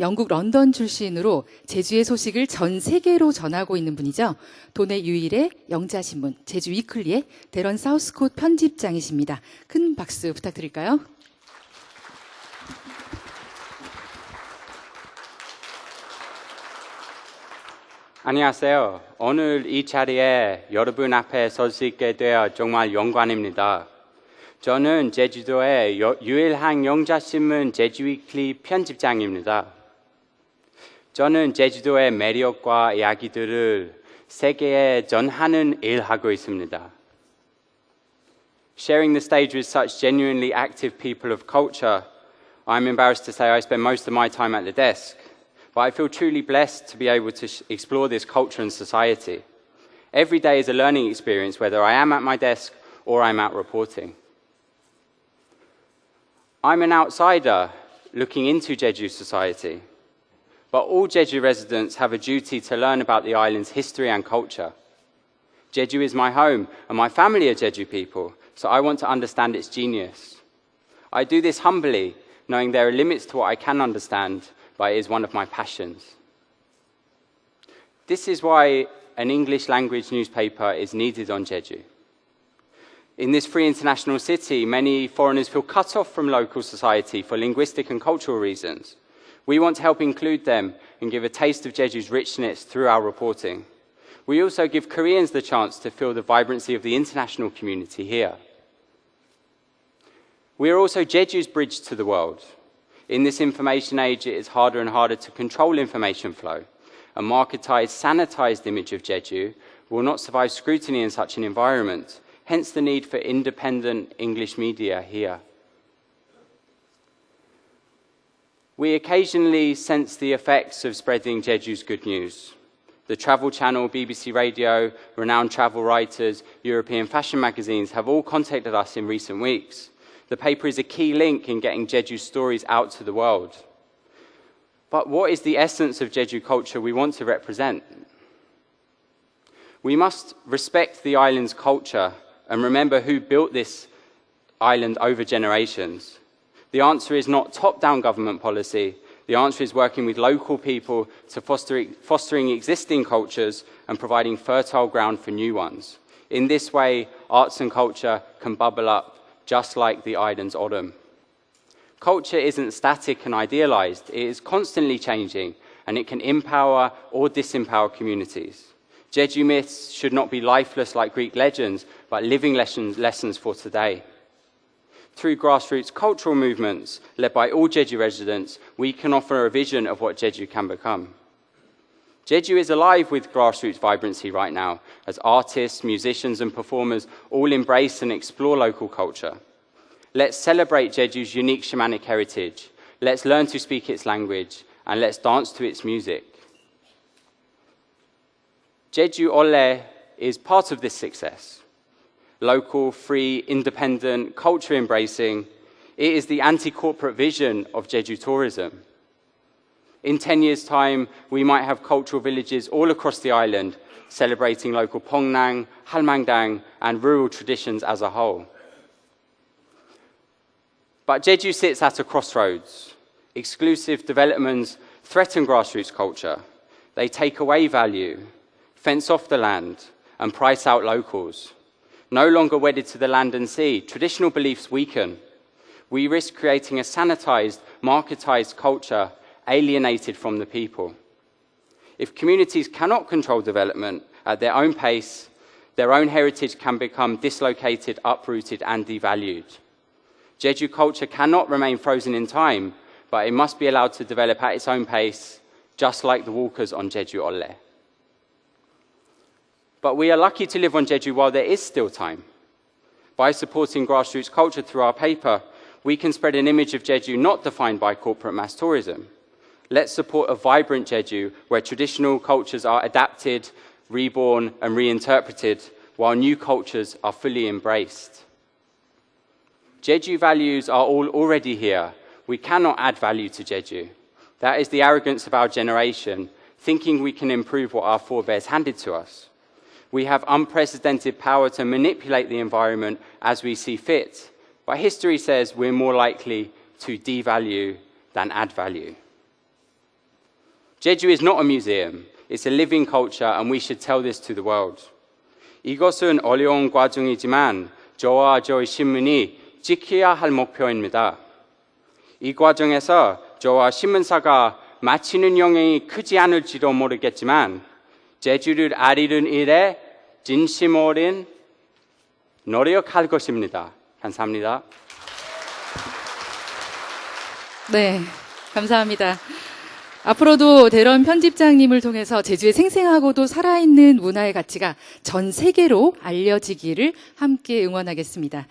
영국 런던 출신으로 제주의 소식을 전 세계로 전하고 있는 분이죠. 도내 유일의 영자신문 제주 위클리의 대런 사우스콧 편집장이십니다. 큰 박수 부탁드릴까요? 안녕하세요. 오늘 이 자리에 여러분 앞에 설 수 있게 되어 정말 영광입니다. 저는 제주도의 유일한 영자신문 제주 위클리 편집장입니다. 저는 제주도의 매력과 이야기들을 세계에 전하는 일을 하고 있습니다. Sharing the stage with such genuinely active people of culture, I'm embarrassed to say I spend most of my time at the desk, but I feel truly blessed to be able to explore this culture and society. Every day is a learning experience, whether I am at my desk or I'm out reporting. I'm an outsider looking into Jeju society. But all Jeju residents have a duty to learn about the island's history and culture. Jeju is my home, and my family are Jeju people, so I want to understand its genius. I do this humbly, knowing there are limits to what I can understand, but it is one of my passions. This is why an English language newspaper is needed on Jeju. In this free international city, many foreigners feel cut off from local society for linguistic and cultural reasons. We want to help include them and give a taste of Jeju's richness through our reporting. We also give Koreans the chance to feel the vibrancy of the international community here. We are also Jeju's bridge to the world. In this information age, it is harder and harder to control information flow. A marketized, sanitized image of Jeju will not survive scrutiny in such an environment, hence the need for independent English media here. We occasionally sense the effects of spreading Jeju's good news. The Travel Channel, BBC Radio, renowned travel writers, European fashion magazines have all contacted us in recent weeks. The paper is a key link in getting Jeju's stories out to the world. But what is the essence of Jeju culture we want to represent? We must respect the island's culture and remember who built this island over generations. The answer is not top-down government policy. The answer is working with local people to fostering existing cultures and providing fertile ground for new ones. In this way, arts and culture can bubble up just like the island's autumn. Culture isn't static and idealized. It is constantly changing, and it can empower or disempower communities. Jeju myths should not be lifeless like Greek legends, but living lessons for today. Through grassroots cultural movements led by all Jeju residents, we can offer a vision of what Jeju can become. Jeju is alive with grassroots vibrancy right now, as artists, musicians and performers all embrace and explore local culture. Let's celebrate Jeju's unique shamanic heritage. Let's learn to speak its language, and let's dance to its music. Jeju Ole is part of this success. Local, free, independent, culture-embracing, it is the anti-corporate vision of Jeju tourism. In 10 years' time, we might have cultural villages all across the island celebrating local Pongnang, Halmangdang, and rural traditions as a whole. But Jeju sits at a crossroads. Exclusive developments threaten grassroots culture. They take away value, fence off the land, and price out locals. No longer wedded to the land and sea, traditional beliefs weaken. We risk creating a sanitized, marketized culture alienated from the people. If communities cannot control development at their own pace, their own heritage can become dislocated, uprooted, and devalued. Jeju culture cannot remain frozen in time, but it must be allowed to develop at its own pace, just like the walkers on Jeju Ole. But we are lucky to live on Jeju while there is still time. By supporting grassroots culture through our paper, we can spread an image of Jeju not defined by corporate mass tourism. Let's support a vibrant Jeju where traditional cultures are adapted, reborn, and reinterpreted, while new cultures are fully embraced. Jeju values are all already here. We cannot add value to Jeju. That is the arrogance of our generation, thinking we can improve what our forebears handed to us. We have unprecedented power to manipulate the environment as we see fit, but history says we're more likely to devalue than add value. Jeju is not a museum. It's a living culture and we should tell this to the world. 이것은 어려운 과정이지만 저와 저희 신문이 지켜야 할 목표입니다. 이 과정에서 저와 신문사가 마치는 영향이 크지 않을지도 모르겠지만 제주를 알리는 일에 진심 어린 노력할 것입니다. 감사합니다. 네, 감사합니다. 앞으로도 대런 편집장님을 통해서 제주의 생생하고도 살아있는 문화의 가치가 전 세계로 알려지기를 함께 응원하겠습니다.